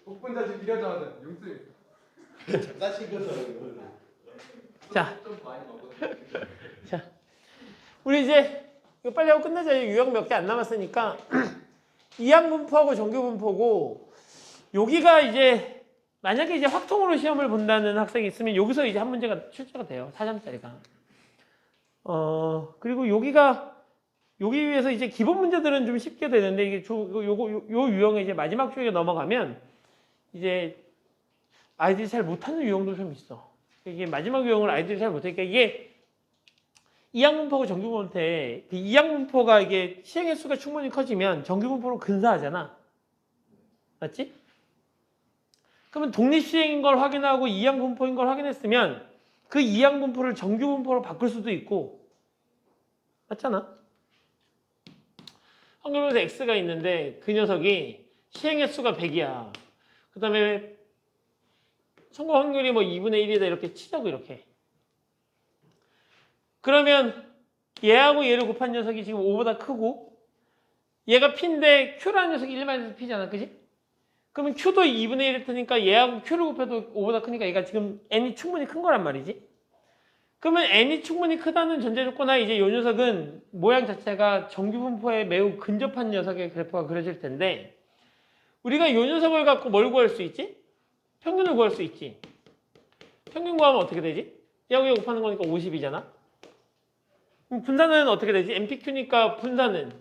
복분자식 비례하자마자 용수. 장난친 거죠. 자, 자, 우리 이제 이거 빨리 하고 끝내자. 유형 몇 개 안 남았으니까 이항분포하고 정규분포고 여기가 이제 만약에 이제 확통으로 시험을 본다는 학생이 있으면 여기서 이제 한 문제가 출제가 돼요. 4점짜리가. 그리고 여기 위해서 이제 기본 문제들은 좀 쉽게 되는데 이게 요 유형의 이제 마지막 쪽에 넘어가면 이제 아이들이 잘 못하는 유형도 좀 있어. 이게 마지막 유형을 아이들이 잘 못하니까 이게 이항분포하고 정규분포인데 그 이항분포가 이게 시행 횟수가 충분히 커지면 정규분포로 근사하잖아. 맞지? 그러면 독립시행인 걸 확인하고 이항분포인 걸 확인했으면 그 이항분포를 정규분포로 바꿀 수도 있고 맞잖아? 확률에서 x가 있는데 그 녀석이 시행 횟수가 100이야. 그 다음에 성공 확률이 뭐 2분의 1이다 이렇게 치자고 이렇게. 그러면 얘하고 얘를 곱한 녀석이 지금 5보다 크고 얘가 p인데 q라는 녀석이 1-1에서 p잖아. 그지? 그러면 q도 2분의 1일 테니까 얘하고 q를 곱해도 5보다 크니까 얘가 지금 n이 충분히 큰 거란 말이지. 그러면 n이 충분히 크다는 전제 조건하에 이제 이 녀석은 모양 자체가 정규분포에 매우 근접한 녀석의 그래프가 그려질 텐데 우리가 이 녀석을 갖고 뭘 구할 수 있지? 평균을 구할 수 있지. 평균 구하면 어떻게 되지? 얘하고 얘 곱하는 거니까 50이잖아. 그럼 분산은 어떻게 되지? MPQ니까 분산은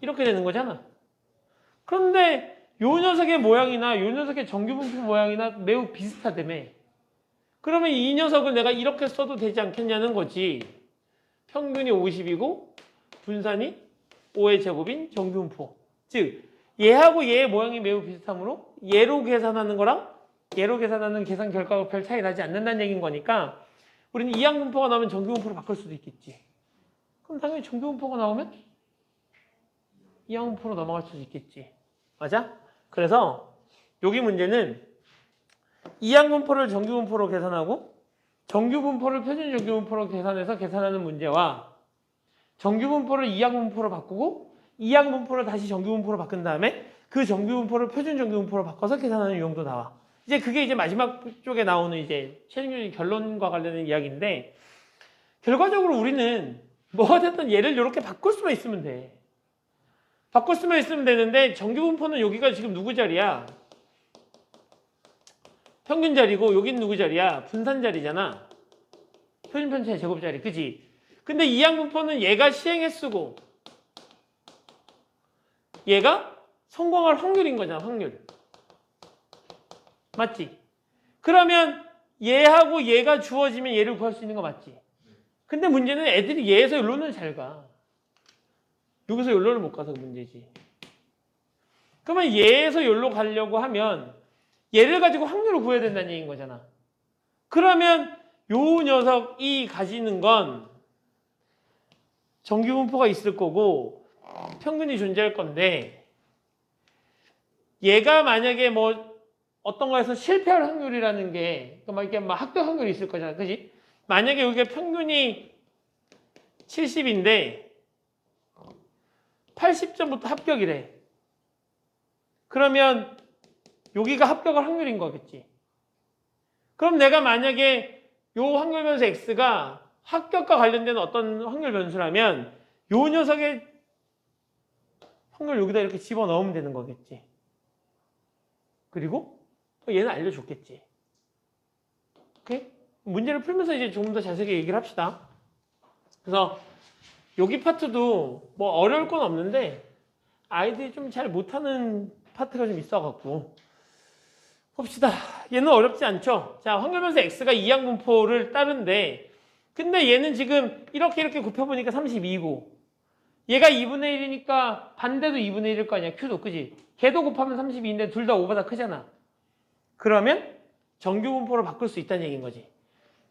이렇게 되는 거잖아. 그런데 요 녀석의 모양이나 요 녀석의 정규분포 모양이나 매우 비슷하다며. 그러면 이 녀석을 내가 이렇게 써도 되지 않겠냐는 거지. 평균이 50이고 분산이 5의 제곱인 정규분포. 즉 얘하고 얘의 모양이 매우 비슷하므로 얘로 계산하는 거랑 얘로 계산하는 계산 결과가 별 차이 나지 않는다는 얘기인 거니까 우리는 이항분포가 나오면 정규분포로 바꿀 수도 있겠지. 그럼 당연히 정규분포가 나오면 이항분포로 넘어갈 수도 있겠지. 맞아? 그래서 여기 문제는 이항분포를 정규분포로 계산하고 정규분포를 표준 정규분포로 계산해서 계산하는 문제와 정규분포를 이항분포로 바꾸고 이항분포를 다시 정규분포로 바꾼 다음에 그 정규분포를 표준 정규분포로 바꿔서 계산하는 유형도 나와. 이제 그게 이제 마지막 쪽에 나오는 이제 최종적인 결론과 관련된 이야기인데 결과적으로 우리는 뭐가 됐든 얘를 이렇게 바꿀 수만 있으면 돼. 바꿀 수만 있으면 되는데 정규분포는 여기가 지금 누구 자리야? 평균 자리고 여긴 누구 자리야? 분산 자리잖아. 표준 편차의 제곱 자리. 그지? 근데 이항분포는 얘가 시행 횟수고 얘가 성공할 확률인 거잖아. 확률. 맞지? 그러면 얘하고 얘가 주어지면 얘를 구할 수 있는 거 맞지? 근데 문제는 애들이 얘에서 여기로는 잘 가. 여기서 여기로를 못 가서 문제지. 그러면 얘에서 여기로 가려고 하면 얘를 가지고 확률을 구해야 된다는 얘기인 거잖아. 그러면 요 녀석이 가지는 건 정규분포가 있을 거고 평균이 존재할 건데 얘가 만약에 뭐 어떤 거에서 실패할 확률이라는 게 막 이렇게 막 합격 확률이 있을 거잖아. 그지? 만약에 여기가 평균이 70인데 80점부터 합격이래. 그러면 여기가 합격할 확률인 거겠지. 그럼 내가 만약에 요 확률 변수 x가 합격과 관련된 어떤 확률 변수라면 요 녀석의 확률 여기다 이렇게 집어넣으면 되는 거겠지. 그리고 얘는 알려줬겠지. 오케이? 문제를 풀면서 이제 조금 더 자세하게 얘기를 합시다. 그래서 여기 파트도 뭐 어려울 건 없는데 아이들이 좀 잘 못하는 파트가 좀 있어갖고 봅시다. 얘는 어렵지 않죠? 자, 확률변수 x가 이항분포를 따른데 근데 얘는 지금 이렇게 곱해보니까 32이고 얘가 2분의 1이니까 반대도 2분의 1일 거 아니야. q도 그지? 걔도 곱하면 32인데 둘 다 5보다 크잖아. 그러면 정규분포를 바꿀 수 있다는 얘기인 거지.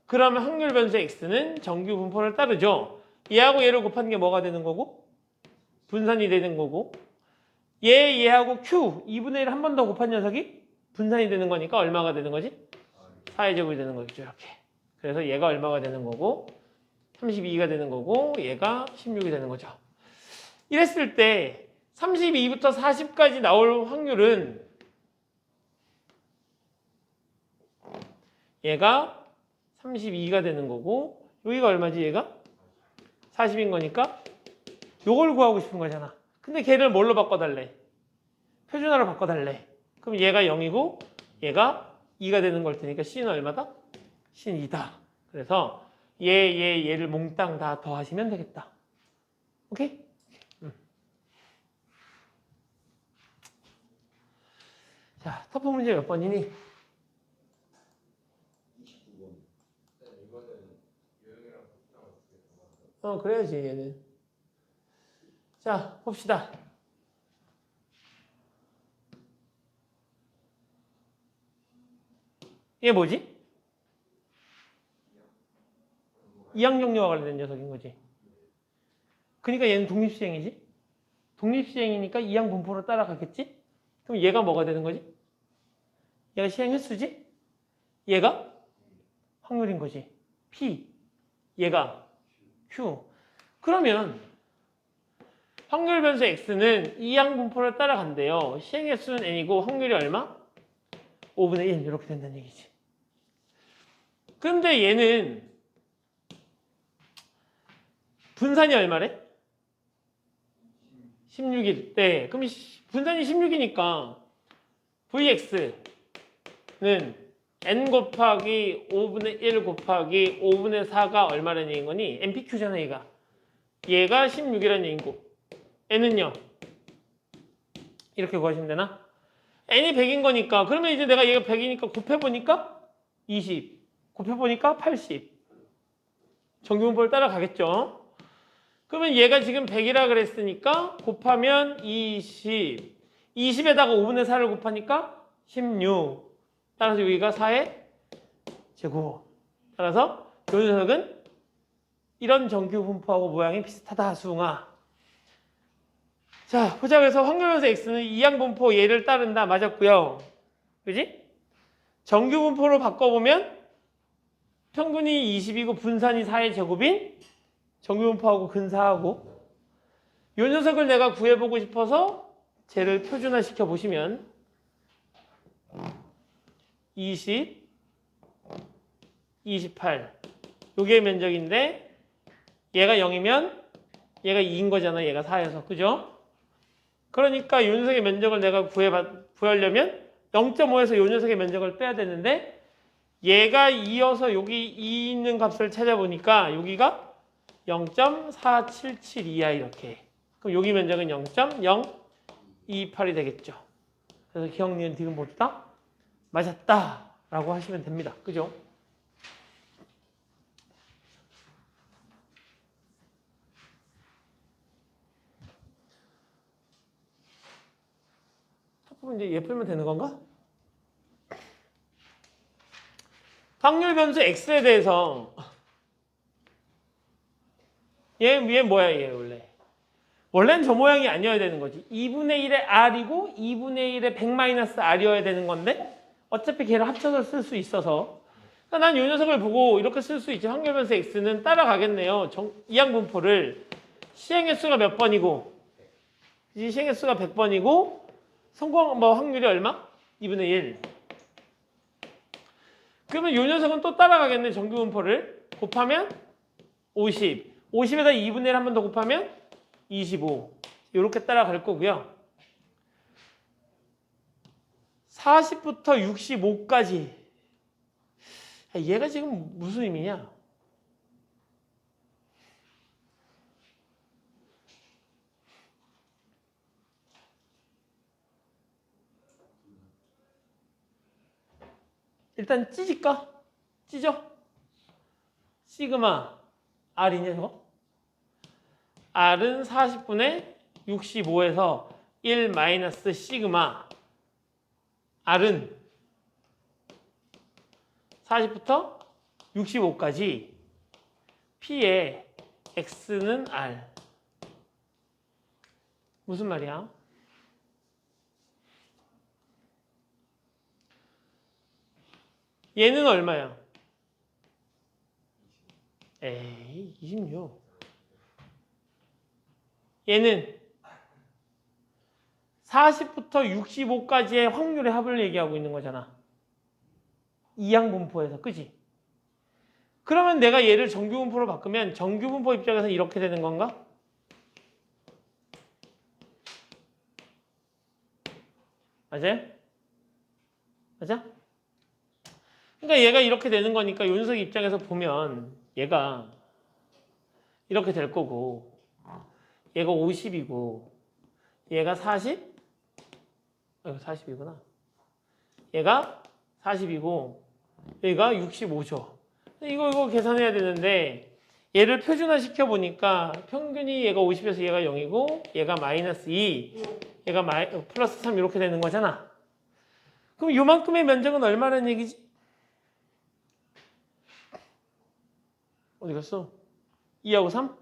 그러면 확률변수 x는 정규분포를 따르죠. 얘하고 얘를 곱하는 게 뭐가 되는 거고? 분산이 되는 거고 얘하고 q 2분의 1 한 번 더 곱한 녀석이 분산이 되는 거니까 얼마가 되는 거지? 4의 제곱이 되는 거죠. 이렇게. 그래서 얘가 얼마가 되는 거고 32가 되는 거고 얘가 16이 되는 거죠. 이랬을 때 32부터 40까지 나올 확률은 얘가 32가 되는 거고 여기가 얼마지 얘가? 40인 거니까 요걸 구하고 싶은 거잖아. 근데 걔를 뭘로 바꿔달래? 표준화로 바꿔달래. 그럼 얘가 0이고 얘가 2가 되는 걸 테니까 C는 얼마다? C는 2다. 그래서 얘를 몽땅 다 더하시면 되겠다. 오케이? 자, 터프 문제 몇 번이니? 29번. 그래야지 얘는. 자, 봅시다. 얘 뭐지? 이항정리와 관련된 녀석인 거지. 그러니까 얘는 독립시행이지. 독립시행이니까 이항 분포로 따라가겠지? 그럼 얘가 뭐가 되는 거지? 얘가 시행 횟수지? 얘가 확률인 거지. P. 얘가 Q. 그러면 확률 변수 X는 이항 분포를 따라간대요. 시행 횟수는 N이고 확률이 얼마? 5분의 1 이렇게 된다는 얘기지. 근데 얘는 분산이 얼마래? 16일 때. 그럼 분산이 16이니까 Vx는 n 곱하기 5분의 1 곱하기 5분의 4가 얼마라는 얘기인 거니? NPQ잖아 얘가. 얘가 16이라는 얘기고 n은요? 이렇게 구하시면 되나? n이 100인 거니까 그러면 이제 내가 얘가 100이니까 곱해보니까 20 곱해보니까 80 정규분포를 따라가겠죠? 그러면 얘가 지금 100이라 그랬으니까 곱하면 20 20에다가 5분의 4를 곱하니까 16 따라서 여기가 4의 제곱 따라서 이 녀석은 이런 정규분포하고 모양이 비슷하다 수응아. 자 보자. 그래서 확률변수 X는 이항분포 얘를 따른다. 맞았고요. 그지? 정규분포로 바꿔보면 평균이 20이고 분산이 4의 제곱인 정규분포하고 근사하고 이 녀석을 내가 구해보고 싶어서 쟤를 표준화시켜 보시면 20, 28 요게 면적인데 얘가 0이면 얘가 2인 거잖아. 얘가 4에서. 그죠? 그러니까 이 녀석의 면적을 내가 구하려면 0.5에서 이 녀석의 면적을 빼야 되는데 얘가 2여서 여기 2 있는 값을 찾아보니까 여기가 0.4772야 이렇게. 그럼 여기 면적은 0.028이 되겠죠. 그래서 기억, 니은, 디귿 모두 다 맞았다 라고 하시면 됩니다. 그죠? 첫 부분 이제 얘 풀면 되는 건가? 확률 변수 X에 대해서 얘 뭐야 얘 원래는 저 모양이 아니어야 되는 거지. 2분의 1의 R이고 2분의 1의 100-R이어야 되는 건데 어차피 걔를 합쳐서 쓸 수 있어서 난 이 녀석을 보고 이렇게 쓸 수 있지. 확률 변수 X는 따라가겠네요. 이항분포를 시행횟수가 몇 번이고 시행횟수가 100번이고 성공 확률이 얼마? 2분의 1. 그러면 이 녀석은 또 따라가겠네. 정규분포를 곱하면 50. 50에다 2분의 1 한 번 더 곱하면 25. 이렇게 따라갈 거고요. 40부터 65까지. 얘가 지금 무슨 의미냐? 일단 찢을까? 찢어? 시그마 R이냐 저거? R은 40분의 65에서 1 마이너스 시그마 R은 40부터 65까지 P의 X는 R. 무슨 말이야? 얘는 얼마야? 에이 26. 얘는 40부터 65까지의 확률의 합을 얘기하고 있는 거잖아. 이항분포에서, 그지? 그러면 내가 얘를 정규분포로 바꾸면 정규분포 입장에서 이렇게 되는 건가? 맞아요? 맞아? 그러니까 얘가 이렇게 되는 거니까 요 녀석 입장에서 보면 얘가 이렇게 될 거고 얘가 50이고 얘가 40? 이거 40이구나. 얘가 40이고 얘가 65죠. 이거 계산해야 되는데 얘를 표준화 시켜보니까 평균이 얘가 50에서 얘가 0이고 얘가 마이너스 2 얘가 플러스 3 이렇게 되는 거잖아. 그럼 요만큼의 면적은 얼마라는 얘기지? 어디 갔어? 2하고 3?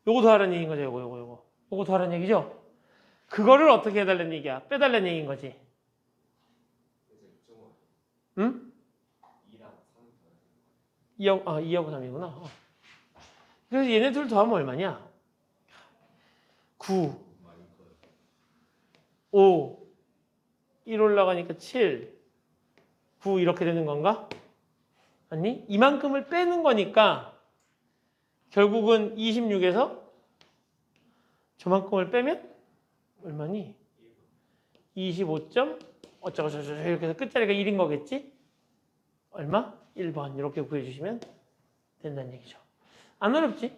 요거 더하라는 얘기인 거죠. 요거 더하라는 얘기죠. 그거를 어떻게 해달라는 얘기야? 빼달라는 얘기인 거지. 응? 2하고 3이구나. 그래서 얘네 둘 더하면 얼마냐? 9, 5, 1 올라가니까 7, 9 이렇게 되는 건가? 아니, 이만큼을 빼는 거니까 결국은 26에서 저만큼을 빼면 얼마니? 25점 어쩌고저쩌고 이렇게 해서 끝자리가 1인 거겠지? 얼마? 1번 이렇게 구해주시면 된다는 얘기죠. 안 어렵지?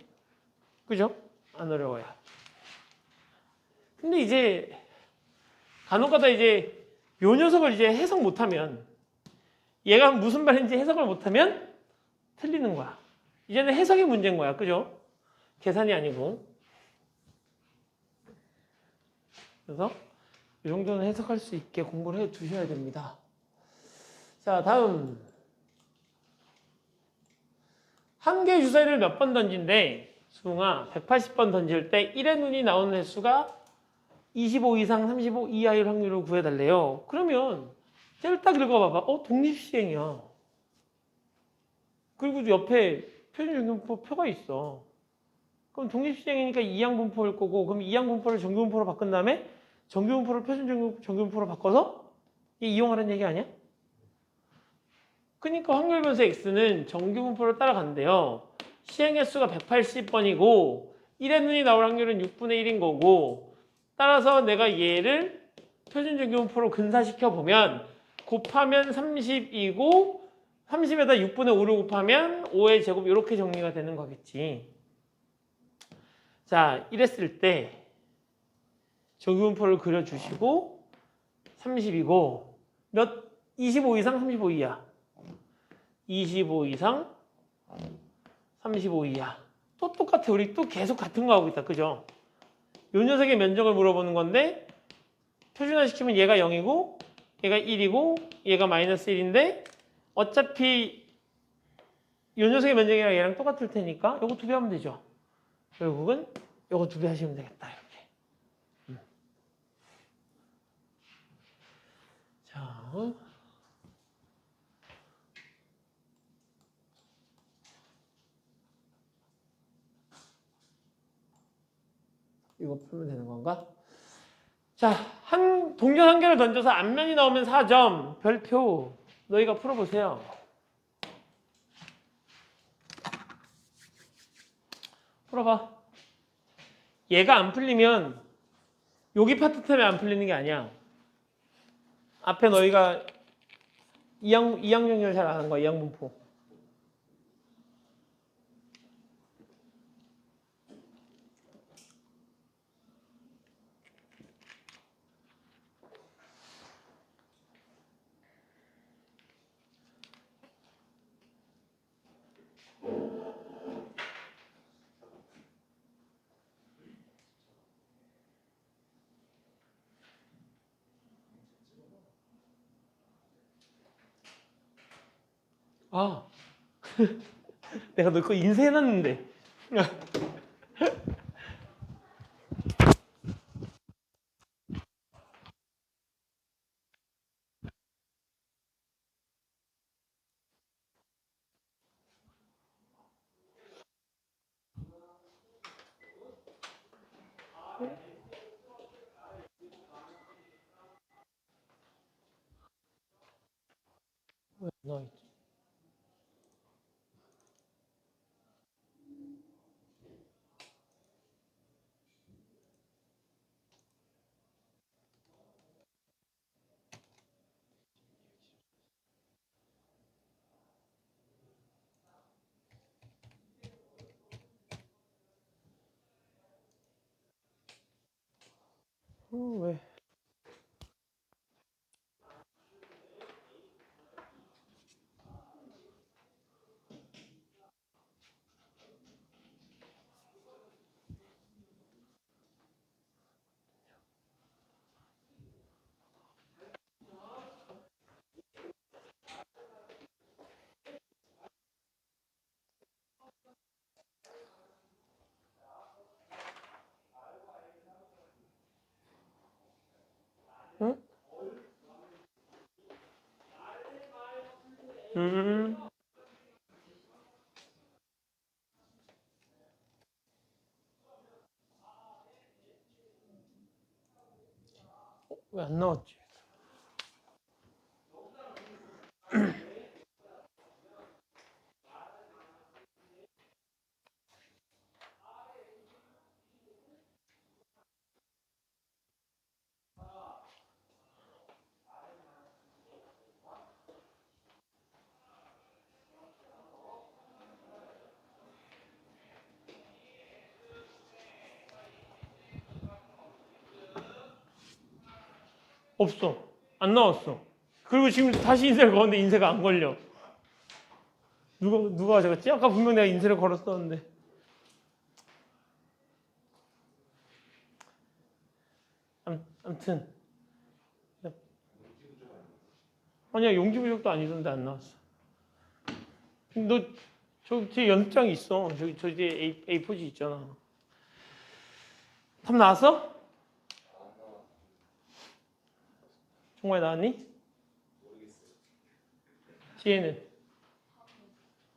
그죠? 안 어려워요. 근데 이제 간혹가다 이제 요 녀석을 이제 해석 못하면 얘가 무슨 말인지 해석을 못하면 틀리는 거야. 이제는 해석이 문제인 거야. 그죠? 계산이 아니고. 그래서 이 정도는 해석할 수 있게 공부를 해 두셔야 됩니다. 자, 다음. 한 개의 주사위를 몇 번 던진대? 수웅아, 180번 던질 때 1의 눈이 나오는 횟수가 25 이상 35 이하일 확률을 구해달래요. 그러면 쟤를 딱 읽어봐봐. 독립시행이야. 그리고 옆에 표준정규분포 표가 있어. 그럼 독립시행이니까 이항분포일 거고, 그럼 이항분포를 정규분포로 바꾼 다음에 정규분포를 표준정규분포로 바꿔서 이용하라는 얘기 아니야? 그러니까 확률 변수 x는 정규분포를 따라간대요. 시행 횟수가 180번이고 1의 눈이 나올 확률은 6분의 1인 거고, 따라서 내가 얘를 표준정규분포로 근사시켜 보면 곱하면 30이고 30에다 6분의 5를 곱하면 5의 제곱 이렇게 정리가 되는 거겠지. 자, 이랬을 때 정규분포를 그려주시고 30이고 25 이상 35 이하 25 이상 35 이하 또 똑같아. 우리 또 계속 같은 거 하고 있다. 그죠? 요 녀석의 면적을 물어보는 건데 표준화 시키면 얘가 0이고 얘가 1이고 얘가 마이너스 1인데 어차피 요 녀석의 면적이랑 얘랑 똑같을 테니까 요거 2배 하면 되죠. 결국은 요거 2배 하시면 되겠다. 이렇게. 자, 이거 풀면 되는 건가? 자, 동전 한 개를 던져서 앞면이 나오면 4점. 별표. 너희가 풀어보세요. 풀어봐. 얘가 안 풀리면 여기 파트 때문에 안 풀리는 게 아니야. 앞에 너희가 이항 정렬 잘 안 하는 거야. 이항분포. 아, 내가 너 그거 인쇄해놨는데. 나와있지. 왜? 응? 음. 왜 안 나왔지? 없어. 안 나왔어. 그리고 지금 다시 인쇄를 걸었는데 인쇄가 안 걸려. 누가 가져갔지? 아까 분명 내가 인쇄를 걸었었는데. 암튼. 아니야, 용지 부족도 아니던데 안 나왔어. 너, 저 뒤에 연습장 있어. 저 뒤에 A4지 있잖아. 답 나왔어? 정말 나왔니? 지혜는?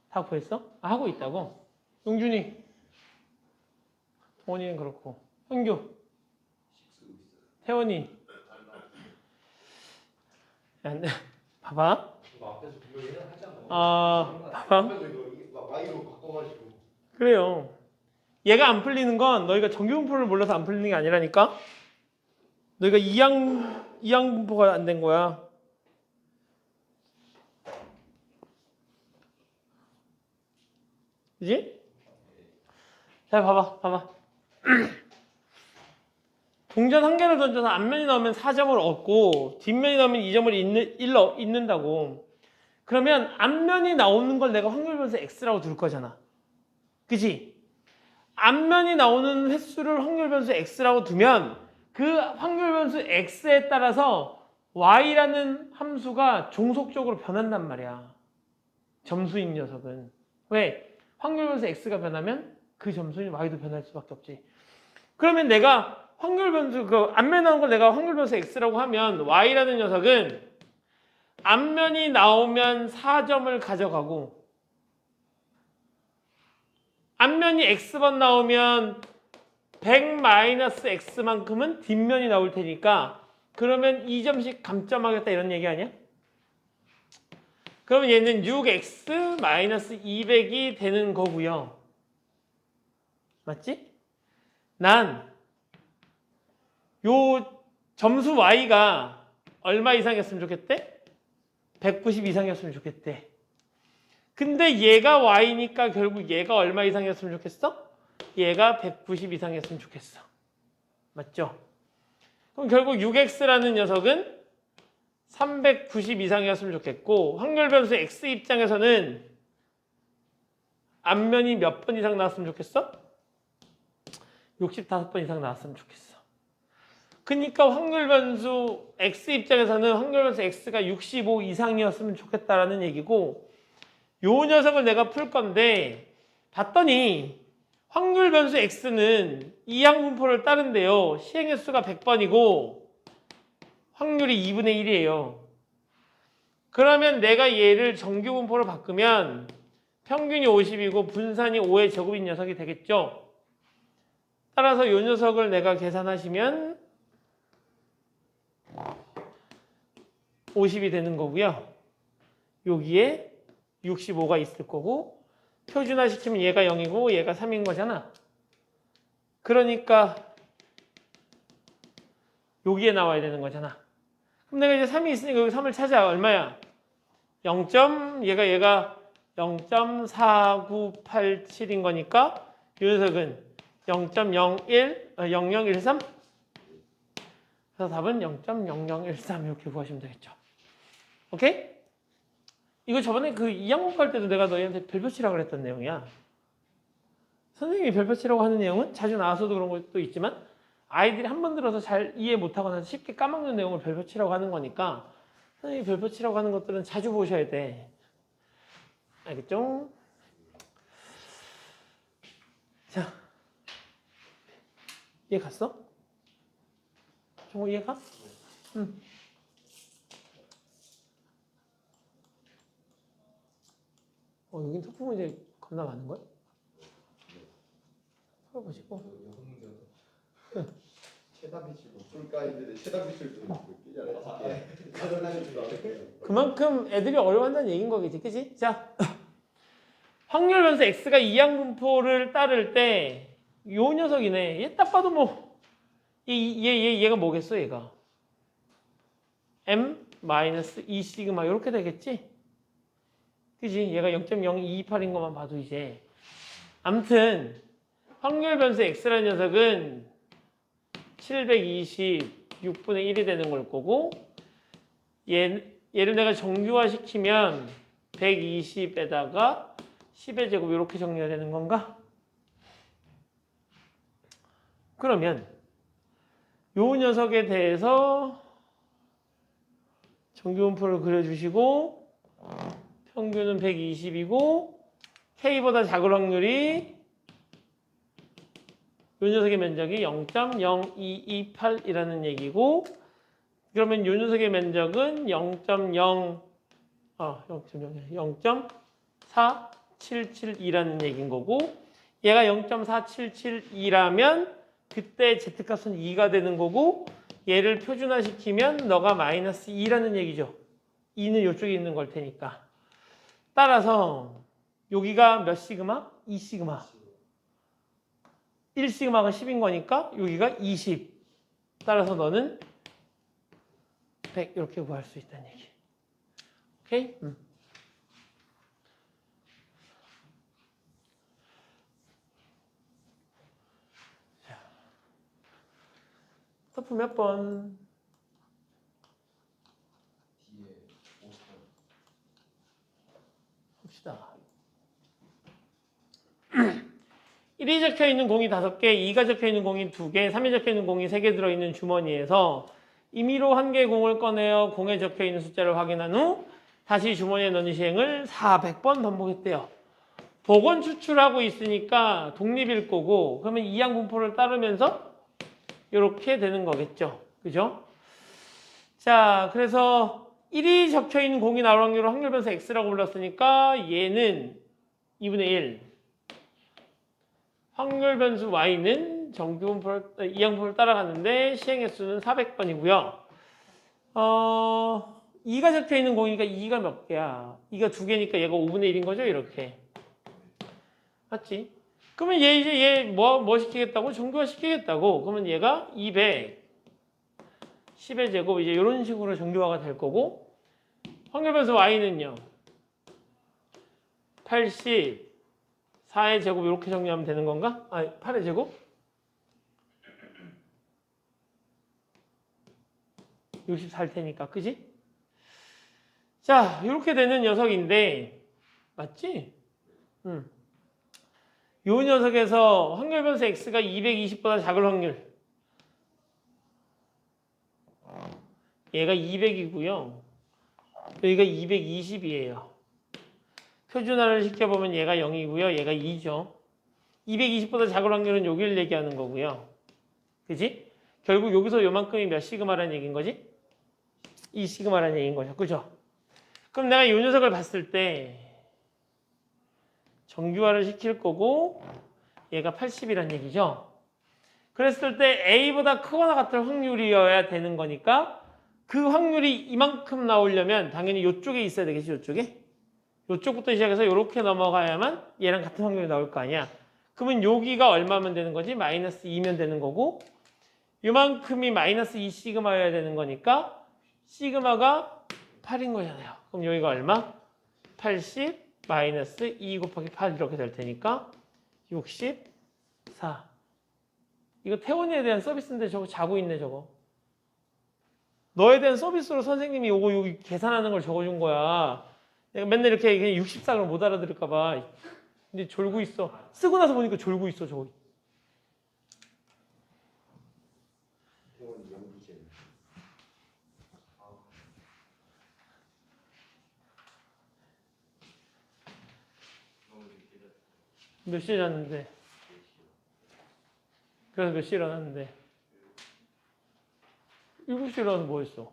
다 구했어? 아, 하고 있다고? 용준이? 동원이는 그렇고. 현규? 태원이? 야, 봐봐. 이거 앞에서 분명히 하잖아. 봐봐. 앞에서 이거 Y로 바꿔가지고. 그래요. 얘가 안 풀리는 건 너희가 정규분포를 몰라서 안 풀리는 게 아니라니까? 너희가 이항분포가 안 된 거야. 그지? 자, 봐봐. 동전 한 개를 던져서 앞면이 나오면 4점을 얻고 뒷면이 나오면 2점을 잃는다고. 그러면 앞면이 나오는 걸 내가 확률 변수 x라고 둘 거잖아. 그지? 앞면이 나오는 횟수를 확률 변수 x라고 두면 그 확률 변수 x에 따라서 y라는 함수가 종속적으로 변한단 말이야. 점수인 녀석은. 왜? 확률 변수 x가 변하면 그 점수인 y도 변할 수밖에 없지. 그러면 내가 확률 변수, 그 앞면에 나온 걸 내가 확률 변수 x라고 하면 y라는 녀석은 앞면이 나오면 4점을 가져가고 앞면이 x번 나오면 100-x만큼은 뒷면이 나올 테니까 그러면 2점씩 감점하겠다 이런 얘기 아니야? 그러면 얘는 6x-200이 되는 거고요. 맞지? 난 요 점수 y가 얼마 이상이었으면 좋겠대? 190 이상이었으면 좋겠대. 근데 얘가 y니까 결국 얘가 얼마 이상이었으면 좋겠어? 얘가 190 이상이었으면 좋겠어. 맞죠? 그럼 결국 6x라는 녀석은 390 이상이었으면 좋겠고 확률 변수 x 입장에서는 앞면이 몇 번 이상 나왔으면 좋겠어? 65번 이상 나왔으면 좋겠어. 그러니까 확률 변수 x 입장에서는 확률 변수 x가 65 이상이었으면 좋겠다라는 얘기고 요 녀석을 내가 풀 건데 봤더니 확률 변수 x는 이항분포를 따른대요. 시행의 수가 100번이고 확률이 2분의 1이에요. 그러면 내가 얘를 정규분포로 바꾸면 평균이 50이고 분산이 5의 제곱인 녀석이 되겠죠. 따라서 요 녀석을 내가 계산하시면 50이 되는 거고요. 여기에 65가 있을 거고 표준화 시키면 얘가 0이고 얘가 3인 거잖아. 그러니까 여기에 나와야 되는 거잖아. 그럼 내가 이제 3이 있으니까 여기 3을 찾아. 얼마야? 0. 얘가 0.4987인 거니까 이 녀석은 0013. 그래서 답은 0.0013 이렇게 구하시면 되겠죠. 오케이? 이거 저번에 그 2학년 갈 때도 내가 너희한테 별표 치라고 그랬던 내용이야. 선생님이 별표 치라고 하는 내용은 자주 나와서도 그런 것도 있지만 아이들이 한 번 들어서 잘 이해 못하거나 쉽게 까먹는 내용을 별표 치라고 하는 거니까 선생님이 별표 치라고 하는 것들은 자주 보셔야 돼. 알겠죠? 자, 이해 갔어? 정호 이해 가? 응. 여긴 소품 문제 겁나 많은 거야? 풀어보시고. 최다비출 높을까 했는데 최다비출도 끼잖아요. 그만큼 애들이 어려워한다는 얘기인 거겠지, 그치? 자, 확률 변수 x가 이항분포를 따를 때 요 녀석이네. 얘 딱 봐도 뭐 얘가 뭐겠어, 얘가? m-2 시그마 이렇게 되겠지? 그지? 얘가 0.0228인 것만 봐도 이제 아무튼 확률 변수 x라는 녀석은 726분의 1이 되는 걸 거고 얘를 내가 정규화 시키면 120에다가 10의 제곱 이렇게 정리가 되는 건가? 그러면 요 녀석에 대해서 정규분포를 그려주시고 평균은 120이고 K보다 작을 확률이 요 녀석의 면적이 0.0228이라는 얘기고 그러면 요 녀석의 면적은 0.4772라는 얘기인 거고 얘가 0.4772라면 그때 Z값은 2가 되는 거고 얘를 표준화시키면 너가 마이너스 2라는 얘기죠. 2는 이쪽에 있는 걸 테니까. 따라서 여기가 몇 시그마? 2 시그마. 1 시그마가 10인 거니까 여기가 20. 따라서 너는 100 이렇게 구할 수 있다는 얘기. 오케이? 자, 스토프 몇 번? 뒤에 50번. 봅시다. 1이 적혀 있는 공이 5개, 2가 적혀 있는 공이 2개, 3이 적혀 있는 공이 3개 들어있는 주머니에서 임의로 한 개의 공을 꺼내어 공에 적혀 있는 숫자를 확인한 후 다시 주머니에 넣는 시행을 400번 반복했대요. 복원 추출하고 있으니까 독립일 거고 그러면 이항분포를 따르면서 이렇게 되는 거겠죠. 그죠? 자, 그래서 1이 적혀 있는 공이 나올 확률을 확률 변수 x라고 불렀으니까 얘는 2분의 1. 확률 변수 y는 이항분포를 따라가는데 시행 횟수는 400번이고요. 2가 적혀 있는 공이니까 2가 몇 개야? 2가 2개니까 얘가 5분의 1인 거죠, 이렇게. 맞지? 그러면 얘 뭐 시키겠다고? 정규화 시키겠다고. 그러면 얘가 200, 10의 제곱 이제 이런 식으로 정규화가 될 거고 확률 변수 y는요. 80, 4의 제곱 이렇게 정리하면 되는 건가? 8의 제곱? 64일 테니까, 그지? 자, 이렇게 되는 녀석인데 맞지? 요 녀석에서 확률 변수 x가 220보다 작을 확률 얘가 200이고요. 여기가 220이에요. 표준화를 시켜보면 얘가 0이고요. 얘가 2죠. 220보다 작을 확률은 여기를 얘기하는 거고요. 그지? 결국 여기서 요만큼이 몇 시그마라는 얘기인 거지? 2 시그마라는 얘기인 거죠. 그죠? 그럼 내가 이 녀석을 봤을 때 정규화를 시킬 거고 얘가 80이란 얘기죠. 그랬을 때 A보다 크거나 같은 확률이어야 되는 거니까 그 확률이 이만큼 나오려면 당연히 이쪽에 있어야 되겠지, 이쪽에? 이쪽부터 시작해서 이렇게 넘어가야만 얘랑 같은 확률이 나올 거 아니야. 그러면 여기가 얼마면 되는 거지? 마이너스 2면 되는 거고 이만큼이 마이너스 2 시그마여야 되는 거니까 시그마가 8인 거잖아요. 그럼 여기가 얼마? 80 마이너스 2 곱하기 8 이렇게 될 테니까 64. 이거 태원이에 대한 서비스인데 저거 자고 있네 저거. 너에 대한 서비스로 선생님이 요거 여기 계산하는 걸 적어준 거야. 내가 맨날 이렇게 그냥 64를 못 알아들을까 봐. 근데 졸고 있어. 쓰고 나서 보니까 졸고 있어 저거. 태원이 연기제. 몇 시에 잤는데? 그래서 몇 시에 일어났는데? 7시에 일어나서 뭐 했어?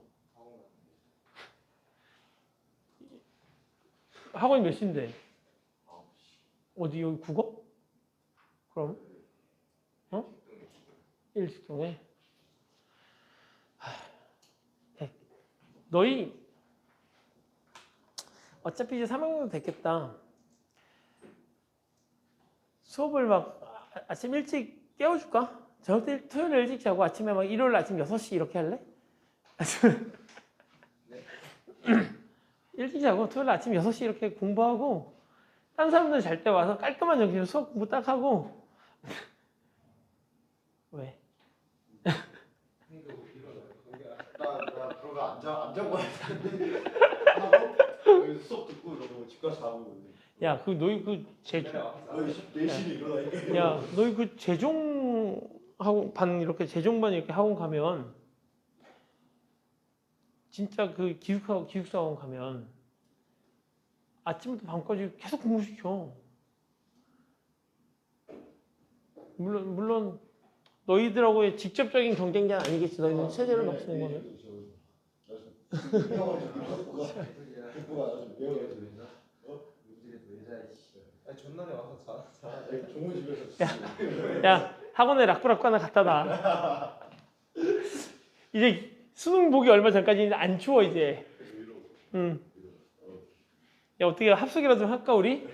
학원이 몇 시인데? 어디 여기 국어? 그럼? 어? 일식동에? 너희 어차피 이제 3학년 됐겠다. 수업을 막 아침 일찍 깨워줄까? 저녁 때 토요일 일찍 자고 아침에 막 일요일 아침 6시 이렇게 할래? 일찍 자고 토요일 아침 6시 이렇게 공부하고 딴 사람들 잘 때 와서 깔끔한 정신으로 수업 공부 딱 하고 왜? 나 그러고 앉아고 했는데 하고 여기서 수업 듣고 이러고 집 가서 자고. 야, 그 너희 그 제종 내신이 일어나니까. 야, 너희 그 제종 학원 반 이렇게 제종반 이렇게 학원 가면 진짜 그 기숙사 학원 가면 아침부터 밤까지 계속 공부시켜. 물론 너희들하고의 직접적인 경쟁자는 아니겠지. 너희는 체제를 막 쓰는 거는. 전날에 와서 자. 종호 집에서. 야, 학원에 락구락구 하나 갖다 놔. 이제 수능 보기 얼마 전까지는 안 추워 이제. 응. 야, 어떻게 합숙이라도 좀 할까 우리?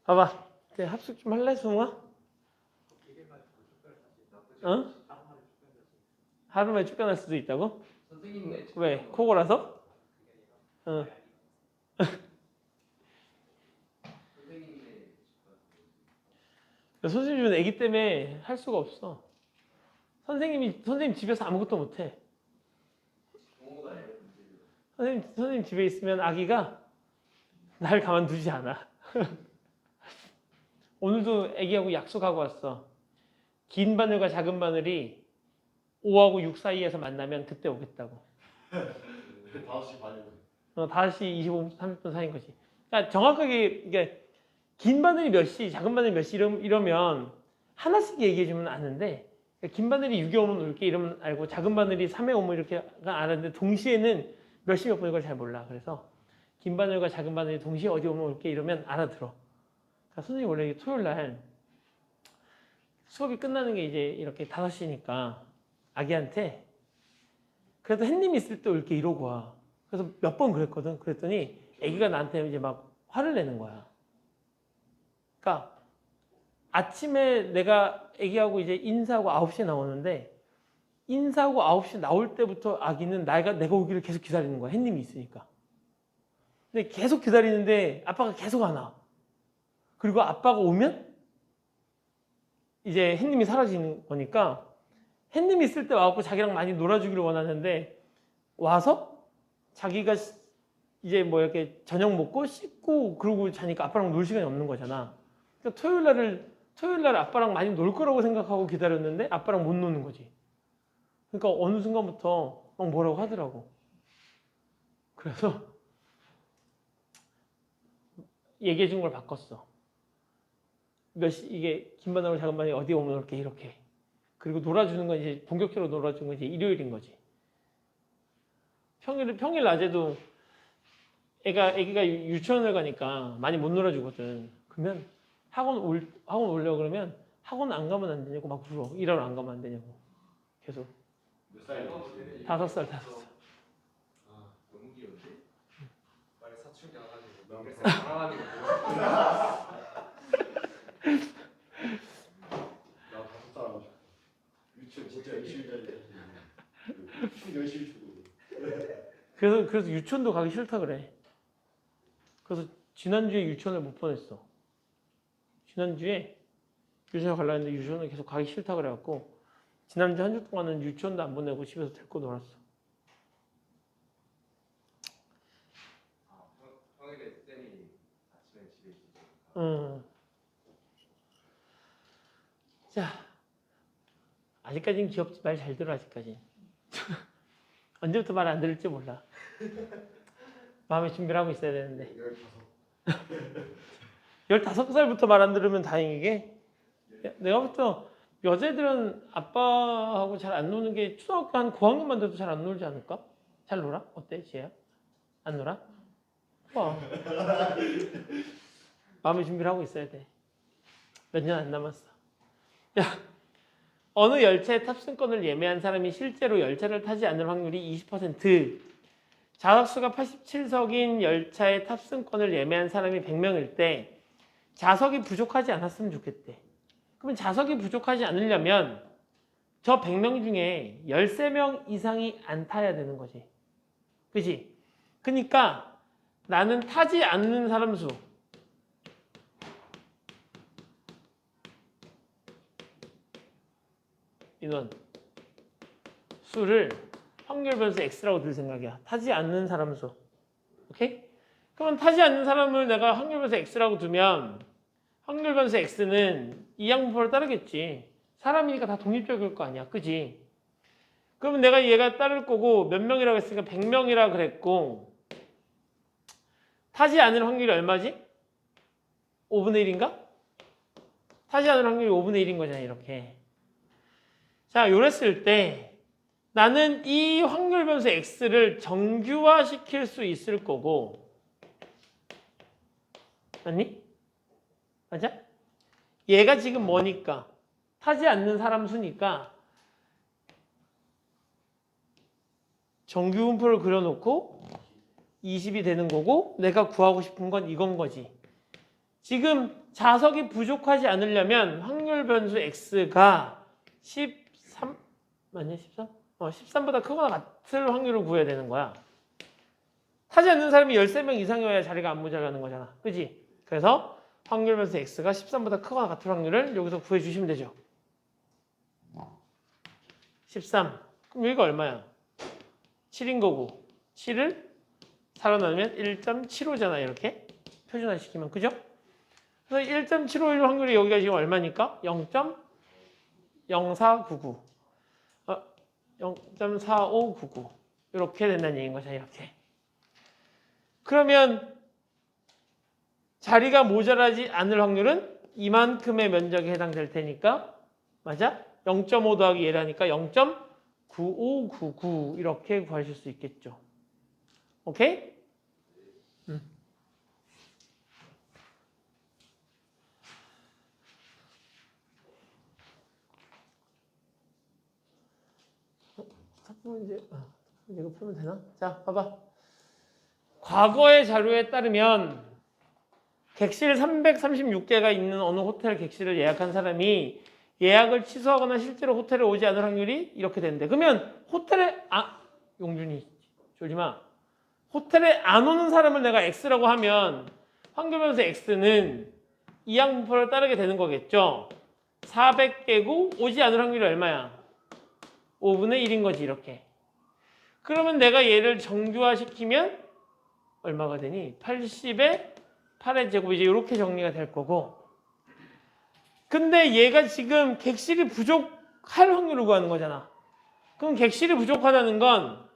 봐봐. 이제 합숙 좀 할래 수능아? 어? 하루만에 쫓겨날 수도 있다고? 왜? 코고라서? 어. 선생님은 애기 때문에 할 수가 없어. 선생님 집에서 아무것도 못해. 선생님 집에 있으면 아기가 날 가만두지 않아. 오늘도 애기하고 약속하고 왔어. 긴 바늘과 작은 바늘이 5하고 6 사이에서 만나면 그때 오겠다고. 5시 반이고. 5시 25분, 30분 사이인 거지. 그러니까 정확하게 이게 긴 바늘이 몇 시, 작은 바늘이 몇 시 이러면 하나씩 얘기해주면 아는데 그러니까 긴 바늘이 6에 오면 올게 이러면 알고 작은 바늘이 3에 오면 이렇게 아는데 동시에는 몇 시 몇 분 이걸 잘 몰라. 그래서 긴 바늘과 작은 바늘이 동시에 어디 오면 올게 이러면 알아들어. 그러니까 선생님이 원래 토요일 날 수업이 끝나는 게 이제 이렇게 5시니까 아기한테 그래도 햇님이 있을 때 올게 이러고 와. 그래서 몇 번 그랬거든. 그랬더니 아기가 나한테 이제 막 화를 내는 거야. 그러니까 아침에 내가 아기하고 이제 인사하고 9시에 나오는데 인사하고 9시 나올 때부터 아기는 내가 오기를 계속 기다리는 거야. 햇님이 있으니까. 근데 계속 기다리는데 아빠가 계속 안 와. 그리고 아빠가 오면 이제 햇님이 사라지는 거니까 햇님이 있을 때 와갖고 자기랑 많이 놀아주기를 원하는데 와서 자기가 이제 뭐 이렇게 저녁 먹고 씻고 그러고 자니까 아빠랑 놀 시간이 없는 거잖아. 그러니까 토요일 날 아빠랑 많이 놀 거라고 생각하고 기다렸는데 아빠랑 못 노는 거지. 그러니까 어느 순간부터 막 뭐라고 하더라고. 그래서 얘기해 준 걸 바꿨어. 이게 긴 바늘하고 작은 바늘이 어디 오면 이렇게. 그리고 놀아주는 건 이제 본격적으로 놀아주는 건 이제 일요일인 거지. 평일 낮에도 애기가 유치원을 가니까 많이 못 놀아주거든. 그러면 학원 오려고 그러면 학원 안 가면 안 되냐고 막 물어. 일하러 안 가면 안 되냐고. 계속. 몇 살이지? 5살. 아 너무 귀여운데? 빨리 사춘기 안 가지고 명예살 사랑하는 거 보고 나 5살 하고 싶어. 유치원 진짜 열심히 다니는데. 춤 열심히 추고. 그래서 유치원도 가기 싫다 그래. 그래서 지난주에 유치원을 못 보냈어. 지난주에 유치원 가려고 했는데 유치원을 계속 가기 싫다 그래갖고 지난주 한 주 동안은 유치원도 안 보내고 집에서 데리고 놀았어. 평일에 쌤이 아침에 집에 있지. 자, 아직까지는 귀엽지. 말 잘 들어 아직까지. 언제부터 말 안 들을지 몰라. 마음의 준비를 하고 있어야 되는데. 15살부터 말 안 들으면 다행이게. 내가 볼 때 여자애들은 아빠하고 잘 안 노는 게 초등학교 한 고학년만 돼도 잘 안 놀지 않을까? 잘 놀아? 어때 지혜야? 안 놀아? 봐. 마음의 준비를 하고 있어야 돼. 몇 년 안 남았어. 야, 어느 열차의 탑승권을 예매한 사람이 실제로 열차를 타지 않을 확률이 20%. 좌석수가 87석인 열차의 탑승권을 예매한 사람이 100명일 때 좌석이 부족하지 않았으면 좋겠대. 그러면 좌석이 부족하지 않으려면 저 100명 중에 13명 이상이 안 타야 되는 거지. 그지? 그러니까 나는 타지 않는 사람 수. 인원 수를 확률 변수 x라고 들 생각이야. 타지 않는 사람 수. 오케이? 그러면 타지 않는 사람을 내가 확률 변수 x라고 두면 확률 변수 x는 이항분포를 따르겠지. 사람이니까 다 독립적일 거 아니야. 그지? 그러면 내가 얘가 따를 거고 몇 명이라고 했으니까 100명이라 그랬고 타지 않을 확률이 얼마지? 5분의 1인가? 타지 않을 확률이 5분의 1인 거잖아. 이렇게. 자, 요랬을 때 나는 이 확률 변수 x를 정규화 시킬 수 있을 거고 맞니? 맞아? 얘가 지금 뭐니까? 타지 않는 사람 수니까 정규분포를 그려놓고 20이 되는 거고 내가 구하고 싶은 건 이건 거지. 지금 좌석이 부족하지 않으려면 확률 변수 x가 13 맞냐? 13? 13보다 크거나 같을 확률을 구해야 되는 거야. 타지 않는 사람이 13명 이상이어야 자리가 안 모자라는 거잖아. 그지? 그래서 확률 변수 x가 13보다 크거나 같을 확률을 여기서 구해주시면 되죠. 13. 그럼 여기가 얼마야? 7인 거고 7을 4로 나누면 1.75잖아. 이렇게 표준화시키면. 그죠? 그래서 1.75일 확률이 여기가 지금 얼마니까? 0.0499 0.4599 이렇게 된다는 얘기인 거죠. 이렇게. 그러면 자리가 모자라지 않을 확률은 이만큼의 면적에 해당될 테니까 맞아? 0.5 더하기 얘라니까 0.9599 이렇게 구하실 수 있겠죠. 오케이? 이거 풀면 되나? 자, 봐봐. 과거의 자료에 따르면 객실 336개가 있는 어느 호텔 객실을 예약한 사람이 예약을 취소하거나 실제로 호텔에 오지 않을 확률이 이렇게 된대. 그러면 호텔에 용준이 졸지 마. 호텔에 안 오는 사람을 내가 X라고 하면 확률 변수 X는 이항분포를 따르게 되는 거겠죠. 400개고 오지 않을 확률이 얼마야? 5분의 1인 거지. 이렇게. 그러면 내가 얘를 정규화시키면 얼마가 되니? 80에 8의 제곱 이제 이렇게 정리가 될 거고. 근데 얘가 지금 객실이 부족할 확률을 구하는 거잖아. 그럼 객실이 부족하다는 건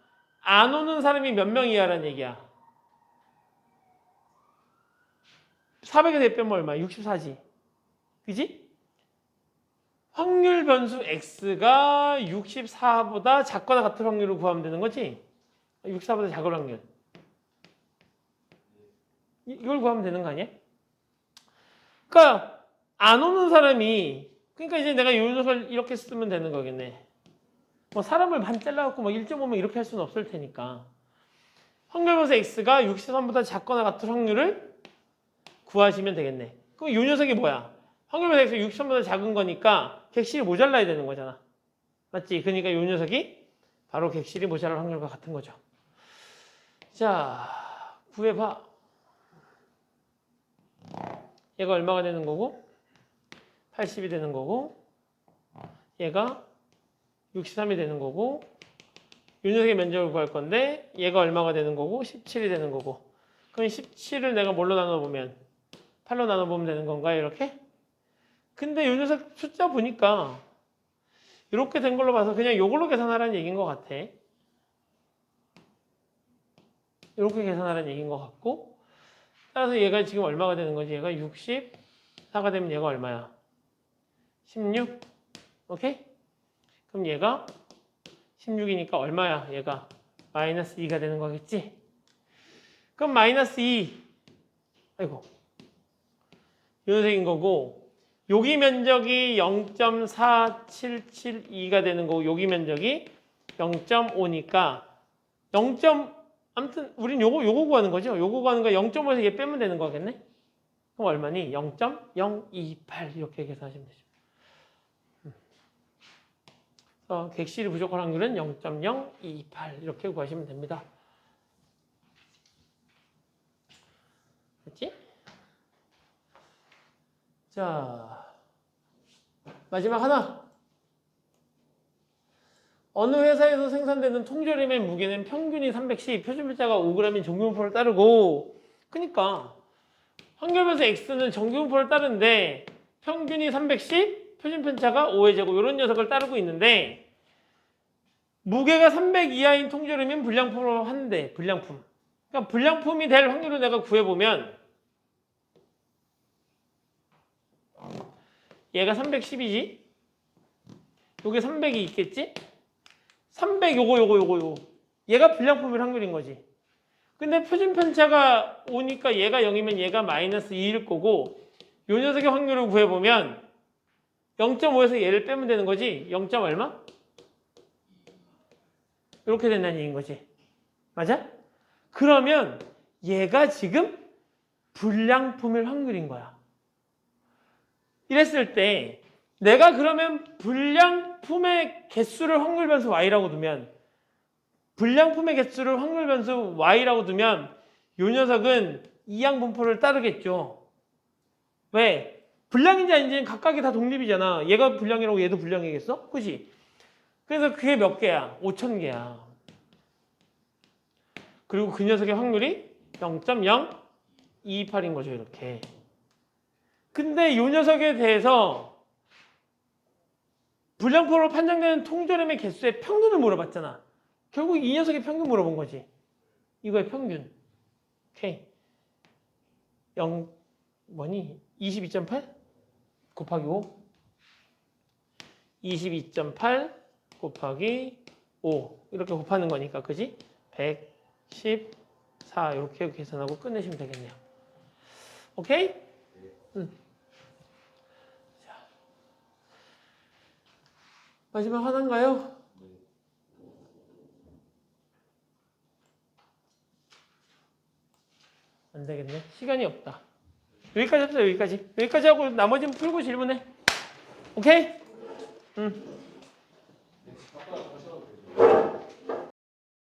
안 오는 사람이 몇 명이야라는 얘기야. 400에 대표면 얼마? 64지. 그지? 확률 변수 x가 64보다 작거나 같은 확률을 구하면 되는 거지? 64보다 작은 확률. 이걸 구하면 되는 거 아니야? 그러니까 안 오는 사람이 그러니까 이제 내가 이 녀석을 이렇게 쓰면 되는 거겠네. 뭐 사람을 반 잘라갖고 뭐 1.5면 이렇게 할 수는 없을 테니까. 확률분수 x가 63보다 작거나 같은 확률을 구하시면 되겠네. 그럼 이 녀석이 뭐야? 확률분수 x 63보다 작은 거니까 객실이 모자라야 되는 거잖아. 맞지? 그러니까 이 녀석이 바로 객실이 모자랄 확률과 같은 거죠. 자, 구해봐. 얘가 얼마가 되는 거고 80이 되는 거고 얘가 63이 되는 거고 이 녀석의 면적을 구할 건데 얘가 얼마가 되는 거고 17이 되는 거고 그럼 17을 내가 뭘로 나눠보면 8로 나눠보면 되는 건가요? 이렇게? 근데 이 녀석 숫자 보니까 이렇게 된 걸로 봐서 그냥 이걸로 계산하라는 얘기인 것 같아. 이렇게 계산하라는 얘기인 것 같고 따라서 얘가 지금 얼마가 되는 거지? 얘가 64가 되면 얘가 얼마야? 16? 오케이? 그럼 얘가 16이니까 얼마야? 얘가 마이너스 2가 되는 거겠지? 그럼 마이너스 2 아이고 이 녀석인 거고 여기 면적이 0.4772가 되는 거고 여기 면적이 0.5니까 0. 아무튼 우린 요거 구하는 거죠. 요거 구하는 거 0.5에서 얘 빼면 되는 거겠네. 그럼 얼마니? 0.028 이렇게 계산하시면 되죠. 그래서 객실이 부족한 확률은 0.028 이렇게 구하시면 됩니다. 됐지? 자, 마지막 하나. 어느 회사에서 생산되는 통조림의 무게는 평균이 310, 표준물자가 5g인 정규분포를 따르고 그러니까 확률분수 x는 정규분포를 따르는데 평균이 310, 표준편차가 5의 제곱 이런 녀석을 따르고 있는데 무게가 300 이하인 통조림은 불량품으로 한대. 불량품. 그러니까 불량품이 될 확률을 내가 구해보면 얘가 310이지? 요게 300이 있겠지? 300 요거 얘가 불량품일 확률인 거지. 근데 표준편차가 5니까 얘가 0이면 얘가 마이너스 2일 거고 요 녀석의 확률을 구해보면 0.5에서 얘를 빼면 되는 거지. 0. 얼마? 이렇게 된다는 얘기인 거지. 맞아? 그러면 얘가 지금 불량품일 확률인 거야. 이랬을 때 내가 그러면 불량품의 개수를 확률 변수 y라고 두면 불량품의 개수를 확률 변수 y라고 두면 요 녀석은 이항 분포를 따르겠죠. 왜? 불량인지 아닌지는 각각이 다 독립이잖아. 얘가 불량이라고 얘도 불량이겠어? 그치? 그래서 그게 몇 개야? 5,000개야. 그리고 그 녀석의 확률이 0.028인 거죠. 이렇게. 근데 요 녀석에 대해서 불량품으로 판정되는 통조림의 개수의 평균을 물어봤잖아. 결국 이 녀석의 평균 물어본 거지. 이거의 평균. 오케이. 22.8 곱하기 5. 22.8 곱하기 5. 이렇게 곱하는 거니까, 그지? 114. 이렇게 계산하고 끝내시면 되겠네요. 오케이? 응. 자. 마지막 하나인가요? 안 되겠네. 시간이 없다. 여기까지 합시다. 여기까지 하고 나머지는 풀고 질문해. 오케이? 응.